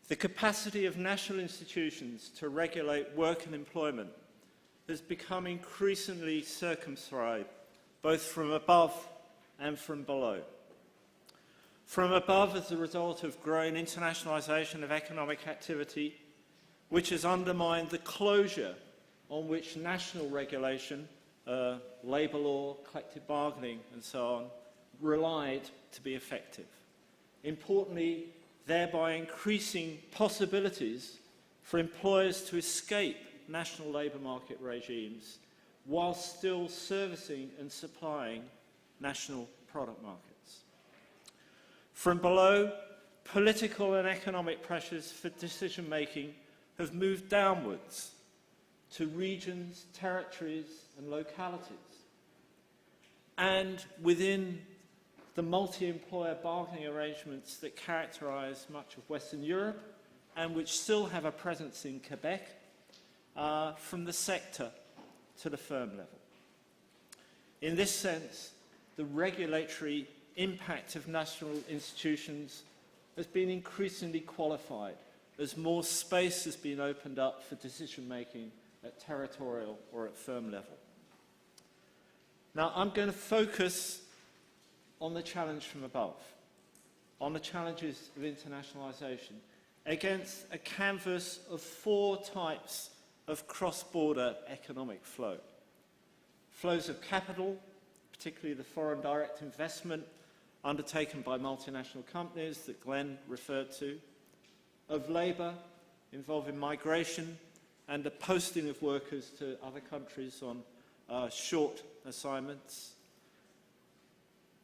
The capacity of national institutions to regulate work and employment has become increasingly circumscribed, both from above and from below. From above as a result of growing internationalisation of economic activity, which has undermined the closure on which national regulation, labour law, collective bargaining and so on, relied to be effective. Importantly, thereby increasing possibilities for employers to escape national labour market regimes while still servicing and supplying national product markets. From below, political and economic pressures for decision-making have moved downwards to regions, territories and localities. And within the multi-employer bargaining arrangements that characterise much of Western Europe and which still have a presence in Quebec, from the sector to the firm level. In this sense, the regulatory impact of national institutions has been increasingly qualified as more space has been opened up for decision-making at territorial or at firm level. Now, I'm going to focus on the challenge from above, on the challenges of internationalisation, against a canvas of 4 types of cross-border economic flow. Flows of capital, particularly the foreign direct investment undertaken by multinational companies that Glenn referred to, of labour involving migration and the posting of workers to other countries on short assignments,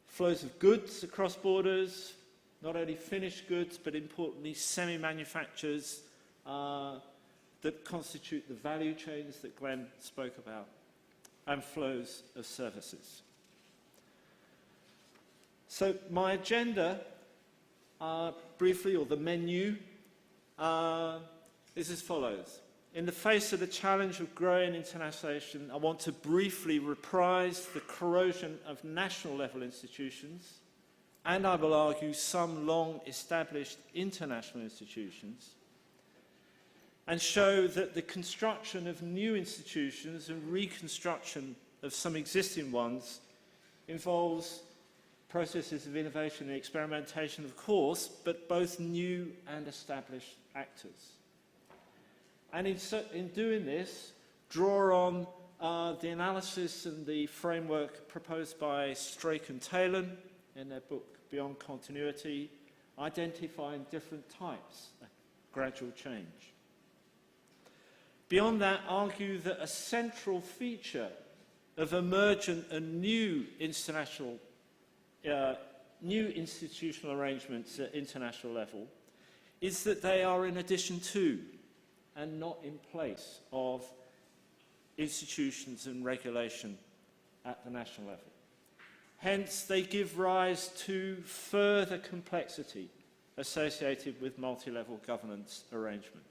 flows of goods across borders, not only finished goods but importantly semi-manufactures that constitute the value chains that Glenn spoke about, and flows of services. So my agenda, briefly, or the menu, is as follows. In the face of the challenge of growing internationalisation, I want to briefly reprise the corrosion of national level institutions, and I will argue some long-established international institutions, and show that the construction of new institutions and reconstruction of some existing ones involves processes of innovation and experimentation, of course, but both new and established actors. And in doing this, draw on the analysis and the framework proposed by Strake and Talon in their book Beyond Continuity, identifying different types of gradual change. Beyond that, argue that a central feature of emergent and new institutional arrangements at international level is that they are in addition to and not in place of institutions and regulation at the national level. Hence, they give rise to further complexity associated with multi-level governance arrangements.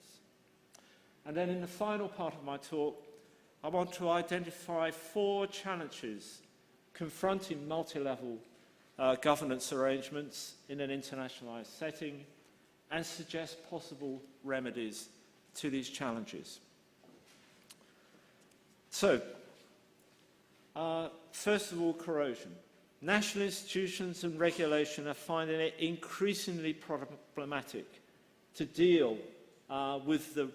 And then in the final part of my talk, I want to identify 4 challenges confronting multi-level governance arrangements in an internationalised setting and suggest possible remedies to these challenges. So, first of all, corrosion. National institutions and regulation are finding it increasingly problematic to deal with the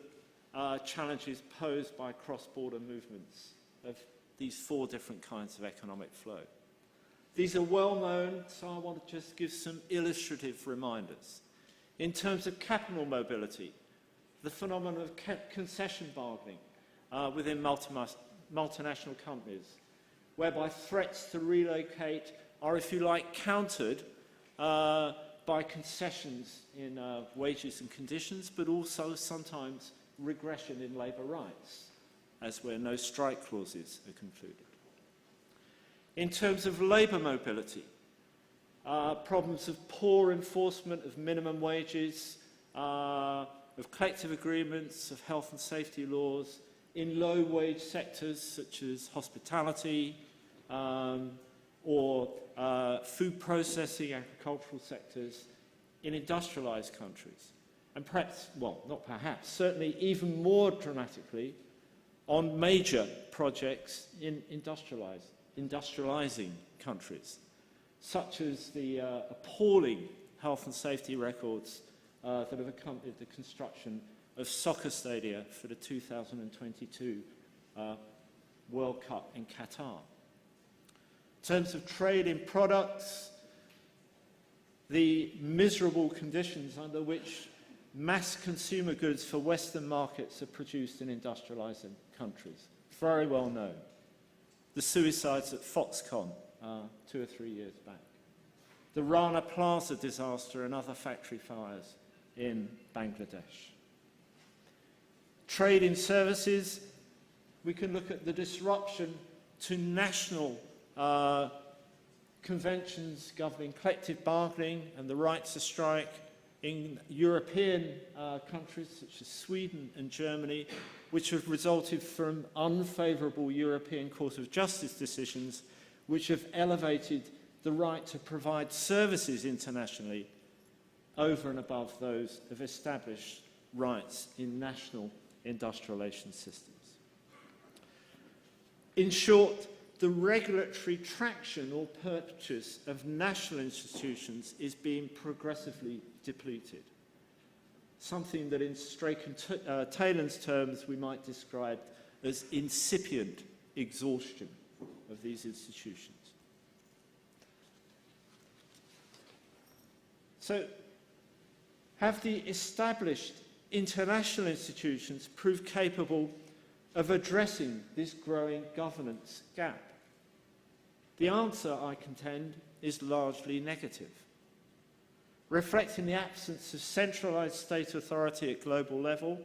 challenges posed by cross-border movements of these 4 different kinds of economic flow. These are well known, so I want to just give some illustrative reminders. In terms of capital mobility, the phenomenon of concession bargaining within multinational companies, whereby threats to relocate are, if you like, countered by concessions in wages and conditions, but also sometimes regression in labour rights, as where no strike clauses are concluded. In terms of labour mobility, problems of poor enforcement of minimum wages, of collective agreements, of health and safety laws in low-wage sectors such as hospitality or food processing, agricultural sectors in industrialised countries. and perhaps, well, not perhaps, certainly even more dramatically, on major projects in industrializing countries, such as the appalling health and safety records that have accompanied the construction of soccer stadia for the 2022 World Cup in Qatar. In terms of trade in products, the miserable conditions under which mass consumer goods for Western markets are produced in industrializing countries, very well known. The suicides at Foxconn 2 or 3 years back. The Rana Plaza disaster and other factory fires in Bangladesh. Trade in services, we can look at the disruption to national conventions governing collective bargaining and the right to strike in European countries such as Sweden and Germany, which have resulted from unfavourable European Court of Justice decisions which have elevated the right to provide services internationally over and above those of established rights in national industrialization systems. In short, the regulatory traction or purchase of national institutions is being progressively depleted, something that in Strachan-Taylor's terms we might describe as incipient exhaustion of these institutions. So, have the established international institutions proved capable of addressing this growing governance gap? The answer, I contend, is largely negative. Reflecting the absence of centralized state authority at global level,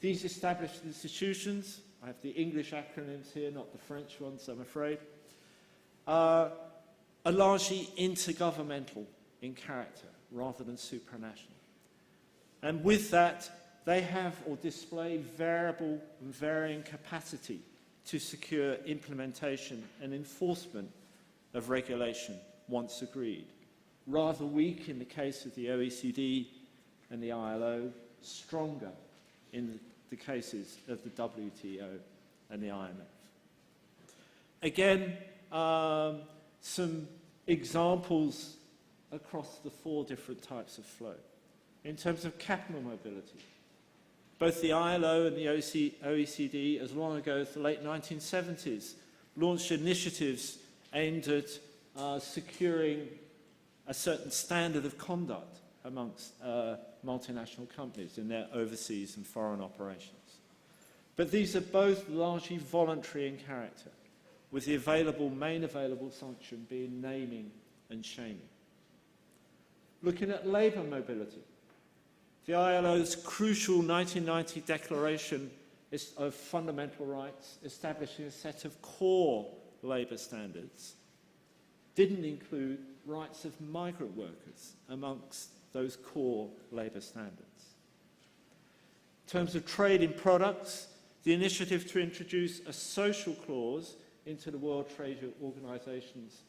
these established institutions, I have the English acronyms here, not the French ones, I'm afraid, are largely intergovernmental in character rather than supranational. And with that, they have or display variable and varying capacity to secure implementation and enforcement of regulation once agreed. Rather weak in the case of the OECD and the ILO, stronger in the cases of the WTO and the IMF. Again, some examples across the 4 different types of flow. In terms of capital mobility, both the ILO and the OECD, as long ago as the late 1970s, launched initiatives aimed at securing a certain standard of conduct amongst multinational companies in their overseas and foreign operations. But these are both largely voluntary in character, with the main available sanction being naming and shaming. Looking at labour mobility, the ILO's crucial 1990 Declaration of Fundamental Rights, establishing a set of core labour standards, didn't include rights of migrant workers amongst those core labour standards. In terms of trade in products, the initiative to introduce a social clause into the World Trade Organization's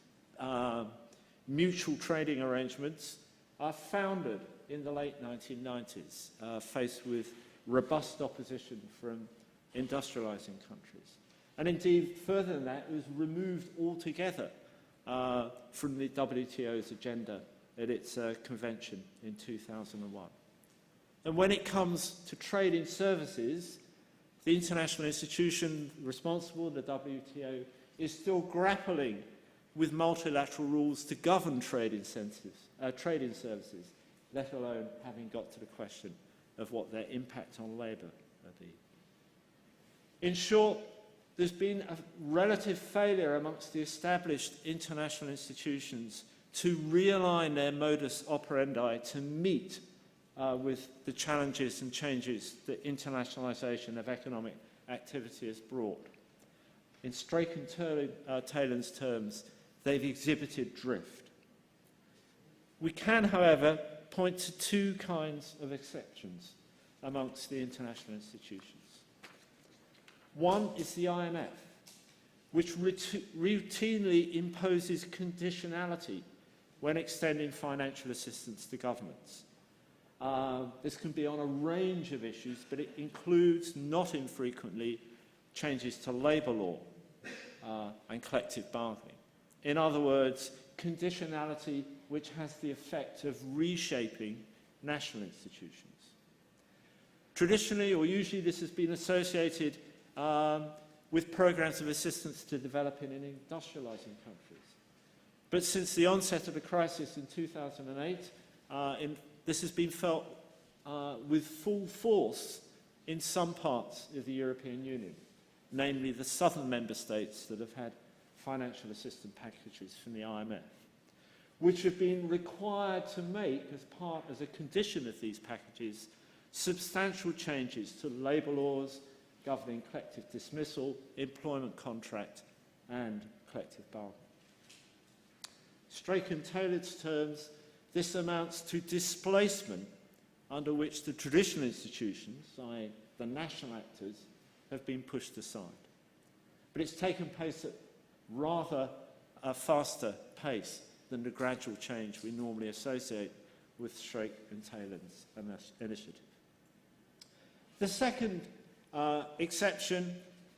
mutual trading arrangements are founded in the late 1990s, faced with robust opposition from industrializing countries. And indeed, further than that, it was removed altogether from the WTO's agenda at its convention in 2001. And when it comes to trade in services, the international institution responsible, the WTO, is still grappling with multilateral rules to govern trade in services, let alone having got to the question of what their impact on labour will be. In short, there's been a relative failure amongst the established international institutions to realign their modus operandi to meet with the challenges and changes that internationalisation of economic activity has brought. In Strachan-Taylor's terms, they've exhibited drift. We can, however, point to 2 kinds of exceptions amongst the international institutions. One is the IMF, which routinely imposes conditionality when extending financial assistance to governments. This can be on a range of issues, but it includes, not infrequently, changes to labour law and collective bargaining. In other words, conditionality which has the effect of reshaping national institutions. Traditionally, or usually, this has been associated with programs of assistance to developing and industrialising countries. But since the onset of the crisis in 2008, this has been felt with full force in some parts of the European Union, namely the southern member states that have had financial assistance packages from the IMF, which have been required to make, as a condition of these packages, substantial changes to labour laws governing collective dismissal, employment contract, and collective bargaining. Strake and Taylor's terms, this amounts to displacement under which the traditional institutions, i.e. the national actors, have been pushed aside. But it's taken place at rather a faster pace than the gradual change we normally associate with Strake and Taylor's initiative. The second exception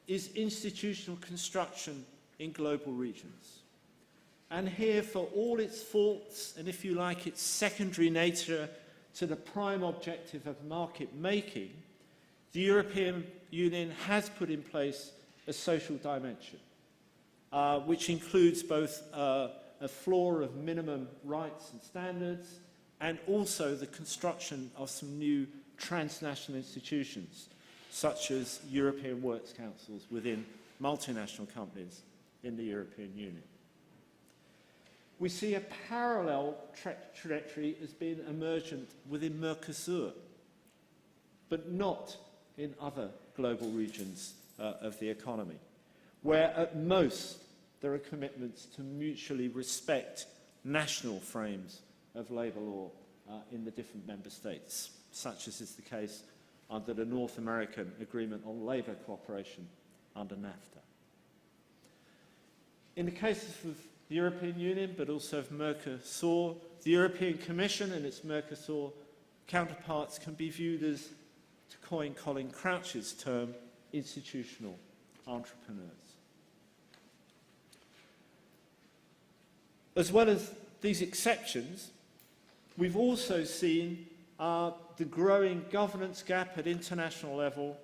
is institutional construction in global regions. And here, for all its faults and, if you like, its secondary nature to the prime objective of market making, the European Union has put in place a social dimension, which includes both a floor of minimum rights and standards, and also the construction of some new transnational institutions, such as European Works Councils within multinational companies in the European Union. We see a parallel trajectory as being emergent within Mercosur, but not in other global regions of the economy, where at most there are commitments to mutually respect national frames of labour law in the different member states, such as is the case under the North American Agreement on Labour Cooperation under NAFTA. In the case of the European Union, but also of Mercosur, the European Commission and its Mercosur counterparts can be viewed as, to coin Colin Crouch's term, institutional entrepreneurs. As well as these exceptions, we've also seen the growing governance gap at international level,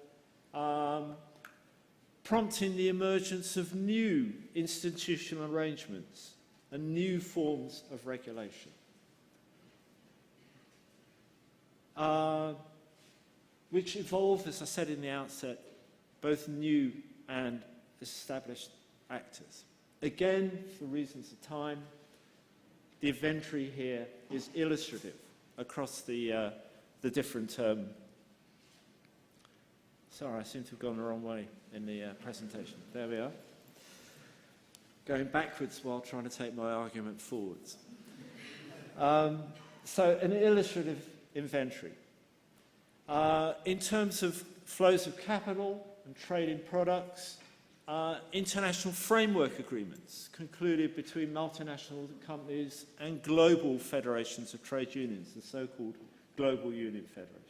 prompting the emergence of new institutional arrangements and new forms of regulation, which evolve, as I said in the outset, both new and established actors. Again, for reasons of time, the inventory here is illustrative across the different... Sorry, I seem to have gone the wrong way in the presentation. There we are. Going backwards while trying to take my argument forwards. So an illustrative inventory. In terms of flows of capital and trade in products, international framework agreements concluded between multinational companies and global federations of trade unions, the so-called global union federations,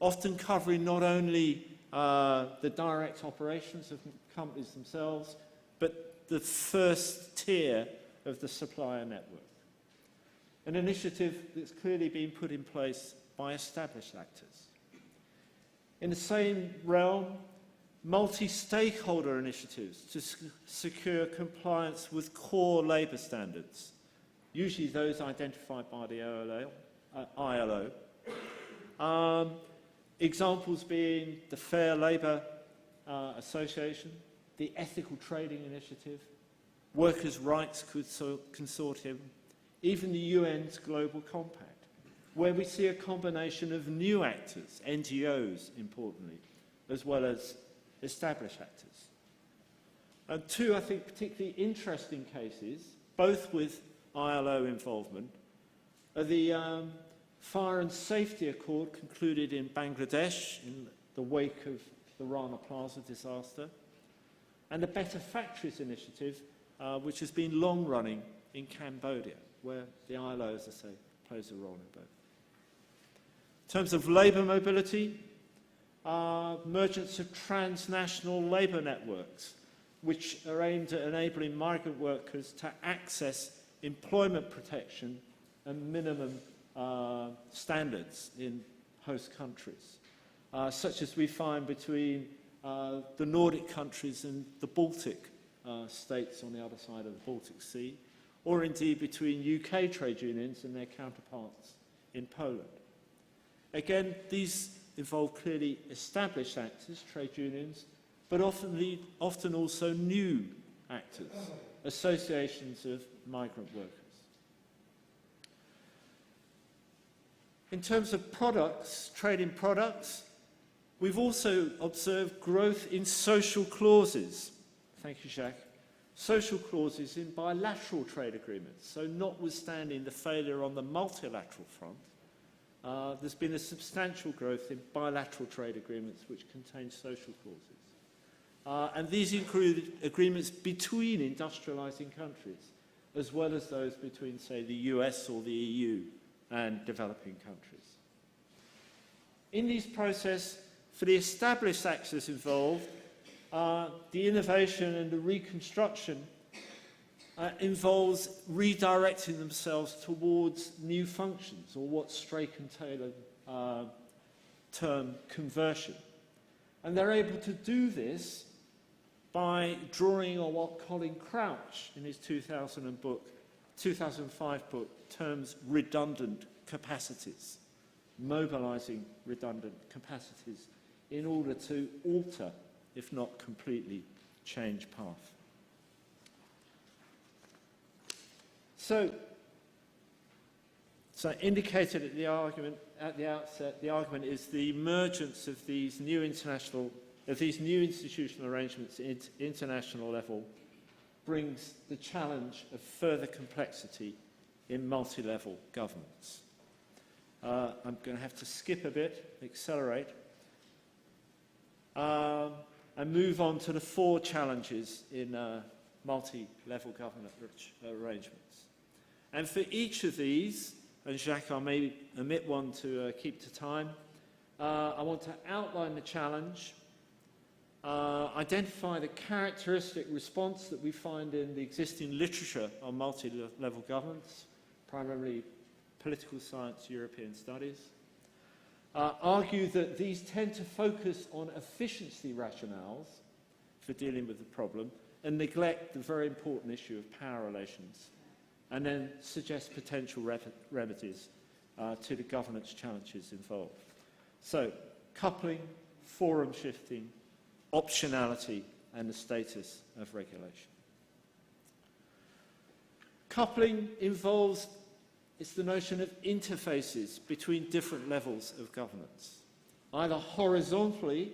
often covering not only the direct operations of companies themselves, but the first tier of the supplier network. An initiative that's clearly been put in place by established actors. In the same realm, multi-stakeholder initiatives to secure compliance with core labour standards, usually those identified by the ILO. Examples being the Fair Labour Association, the Ethical Trading Initiative, Workers' Rights Consortium, even the UN's Global Compact, where we see a combination of new actors, NGOs importantly, as well as established actors. And two, I think, particularly interesting cases, both with ILO involvement, are the Fire and Safety Accord concluded in Bangladesh in the wake of the Rana Plaza disaster, and the Better Factories Initiative, which has been long-running in Cambodia, where the ILO, as I say, plays a role in both. terms of labour mobility, emergence of transnational labour networks, which are aimed at enabling migrant workers to access employment protection and minimum standards in host countries, such as we find between the Nordic countries and the Baltic states on the other side of the Baltic Sea, or indeed between UK trade unions and their counterparts in Poland. Again, these involve clearly established actors, trade unions, but often also new actors, associations of migrant workers. In terms of products, trade in products, we've also observed growth in social clauses. Thank you, Jacques. Social clauses in bilateral trade agreements. So notwithstanding the failure on the multilateral front, there's been a substantial growth in bilateral trade agreements which contain social clauses. And these include agreements between industrializing countries, as well as those between, say, the US or the EU and developing countries. In these processes, for the established actors involved, the innovation and the reconstruction involves redirecting themselves towards new functions, or what Strake and Taylor term conversion. And they're able to do this by drawing on what Colin Crouch in his 2005 book terms redundant capacities, mobilizing redundant capacities in order to alter, if not completely change path. So indicated at the outset, the argument is the emergence of these new institutional arrangements at international level brings the challenge of further complexity in multi-level governance. I'm going to have to skip a bit, accelerate, and move on to the 4 challenges in multi-level government arrangements. And for each of these, and Jacques, I may omit one to keep to time, I want to outline the challenge, identify the characteristic response that we find in the existing literature on multi-level governance, primarily political science, European studies, argue that these tend to focus on efficiency rationales for dealing with the problem and neglect the very important issue of power relations, and then suggest potential remedies to the governance challenges involved. So, coupling, forum shifting, optionality, and the status of regulation. Coupling involves, it's the notion of interfaces between different levels of governance, either horizontally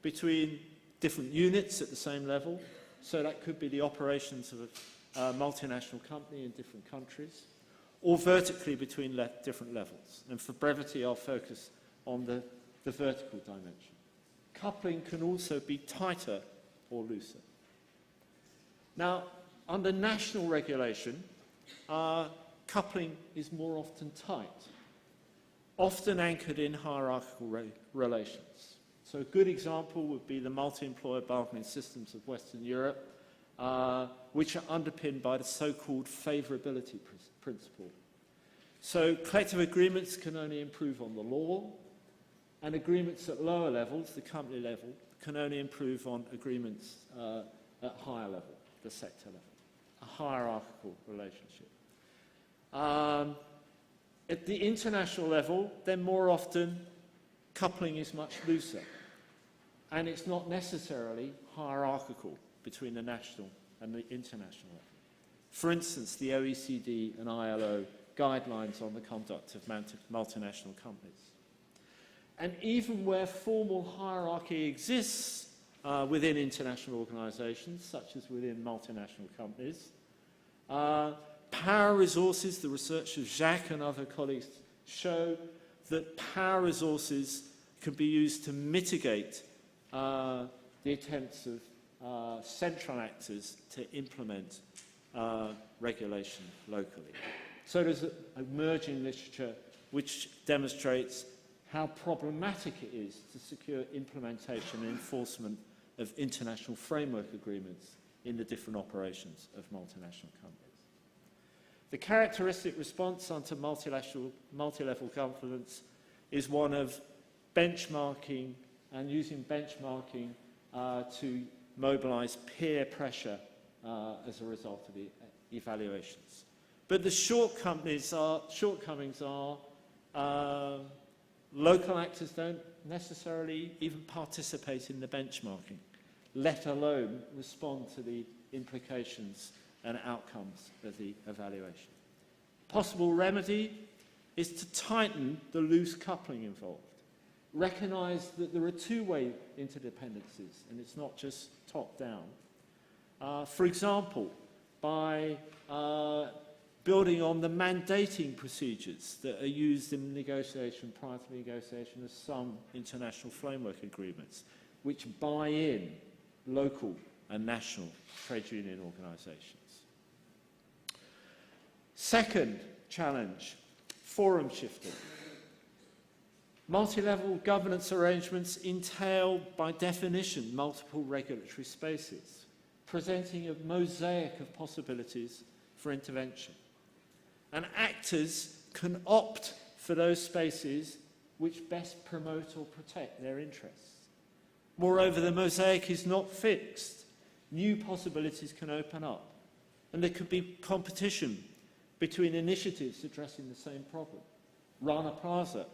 between different units at the same level, so that could be the operations of a multinational company in different countries, or vertically between different levels. And for brevity, I'll focus on the vertical dimension. Coupling can also be tighter or looser. Now, under national regulation, coupling is more often tight, often anchored in hierarchical relations. So a good example would be the multi-employer bargaining systems of Western Europe, which are underpinned by the so-called favourability principle. So collective agreements can only improve on the law, and agreements at lower levels, the company level, can only improve on agreements at higher level, the sector level, a hierarchical relationship. At the international level, then more often coupling is much looser, and it's not necessarily hierarchical between the national and the international level. For instance, the OECD and ILO guidelines on the conduct of multinational companies. And even where formal hierarchy exists within international organisations, such as within multinational companies, power resources, the research of Jacques and other colleagues show that power resources can be used to mitigate the attempts of central actors to implement regulation locally. So there's emerging literature which demonstrates how problematic it is to secure implementation and enforcement of international framework agreements in the different operations of multinational companies. The characteristic response onto multi-level governance is one of benchmarking and using benchmarking to mobilise peer pressure as a result of the evaluations. But the shortcomings are local actors don't necessarily even participate in the benchmarking, let alone respond to the implications and outcomes of the evaluation. Possible remedy is to tighten the loose coupling involved. Recognise that there are two-way interdependencies, and it's not just top-down. For example, by building on the mandating procedures that are used in negotiation, prior to negotiation of some international framework agreements, which buy in local and national trade union organisations. Second challenge, forum shifting. Multi-level governance arrangements entail, by definition, multiple regulatory spaces, presenting a mosaic of possibilities for intervention. And actors can opt for those spaces which best promote or protect their interests. Moreover, the mosaic is not fixed. New possibilities can open up, and there could be competition between initiatives addressing the same problem. Rana Plaza,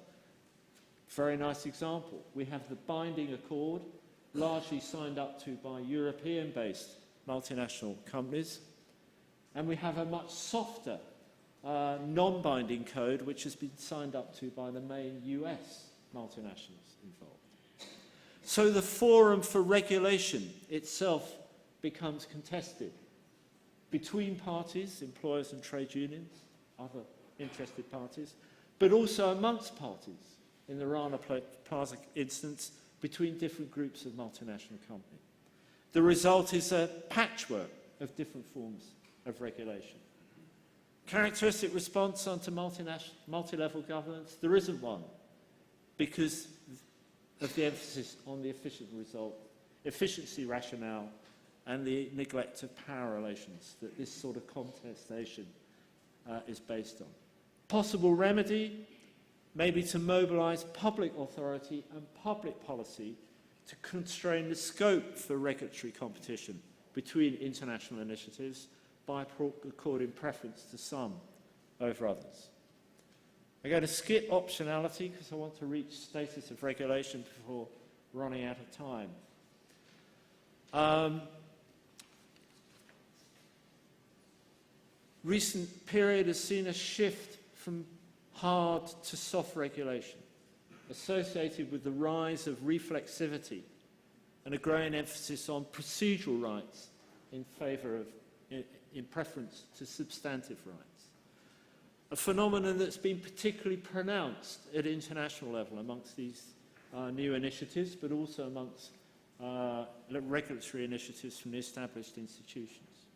very nice example. We have the binding accord, largely signed up to by European-based multinational companies, and we have a much softer non-binding code which has been signed up to by the main US multinationals involved. So the forum for regulation itself becomes contested between parties, employers and trade unions, other interested parties, but also amongst parties, in the Rana Plaza instance, between different groups of multinational companies. The result is a patchwork of different forms of regulation. Characteristic response onto multi-level governance, there isn't one, because of the emphasis on the efficiency rationale and the neglect of power relations that this sort of contestation is based on. Possible remedy may be to mobilise public authority and public policy to constrain the scope for regulatory competition between international initiatives by according preference to some over others. I'm going to skip optionality because I want to reach status of regulation before running out of time. Recent period has seen a shift from hard to soft regulation associated with the rise of reflexivity and a growing emphasis on procedural rights in preference to substantive rights. A phenomenon that's been particularly pronounced at international level amongst these new initiatives, but also amongst regulatory initiatives from the established institutions.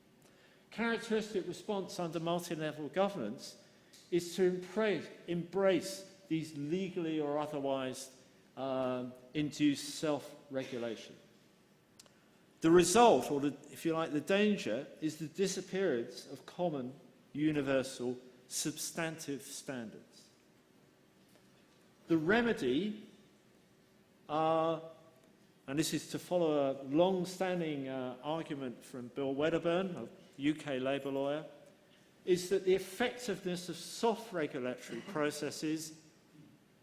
Characteristic response under multi-level governance is to embrace these legally or otherwise induced self-regulation. The result, or if you like, the danger, is the disappearance of common, universal, substantive standards. The remedy, and this is to follow a long-standing argument from Bill Wedderburn, a UK Labour lawyer, is that the effectiveness of soft regulatory processes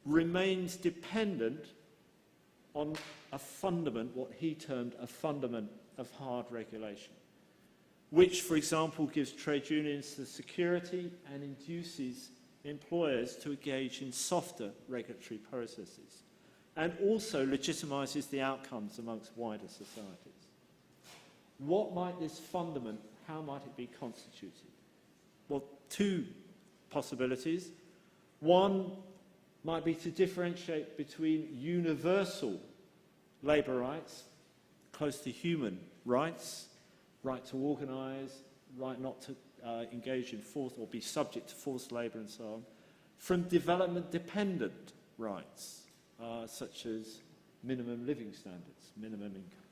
remains dependent on a fundament, what he termed a fundament of hard regulation, which, for example, gives trade unions the security and induces employers to engage in softer regulatory processes, and also legitimises the outcomes amongst wider societies. What might this fundament, how might it be constituted? Well, two possibilities. One might be to differentiate between universal labour rights, close to human rights, right to organise, right not to engage in or be subject to forced labour and so on, from development-dependent rights, such as minimum living standards, minimum income.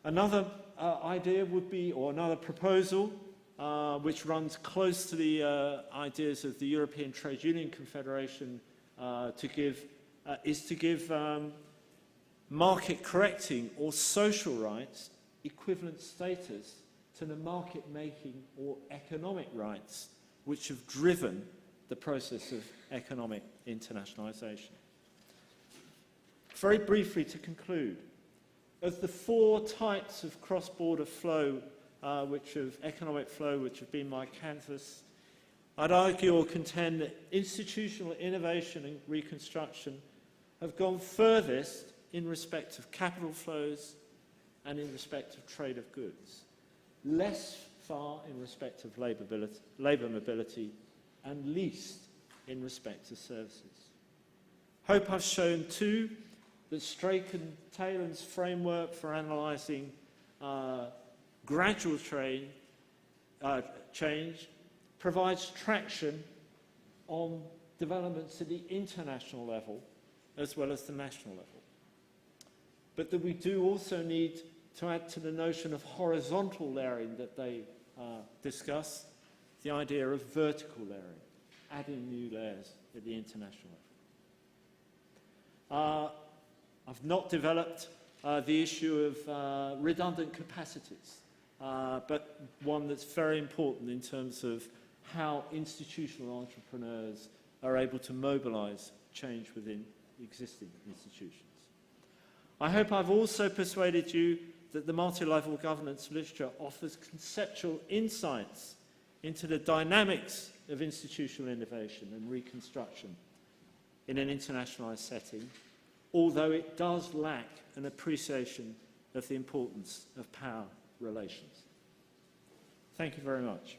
Another idea would be, or another proposal, which runs close to the ideas of the European Trade Union Confederation, is to give market-correcting or social rights equivalent status to the market-making or economic rights which have driven the process of economic internationalisation. Very briefly to conclude, of the 4 types of cross-border flow, economic flow, which have been my canvas, I'd argue or contend that institutional innovation and reconstruction have gone furthest in respect of capital flows and in respect of trade of goods, less far in respect of labour mobility, and least in respect to services. Hope I've shown too that Strake and Taylor's framework for analysing gradual change provides traction on developments at the international level as well as the national level. But that we do also need to add to the notion of horizontal layering that they discuss, the idea of vertical layering, adding new layers at the international level. I've not developed the issue of redundant capacities, but one that's very important in terms of how institutional entrepreneurs are able to mobilise change within existing institutions. I hope I've also persuaded you that the multi-level governance literature offers conceptual insights into the dynamics of institutional innovation and reconstruction in an internationalised setting, although it does lack an appreciation of the importance of power relations. Thank you very much.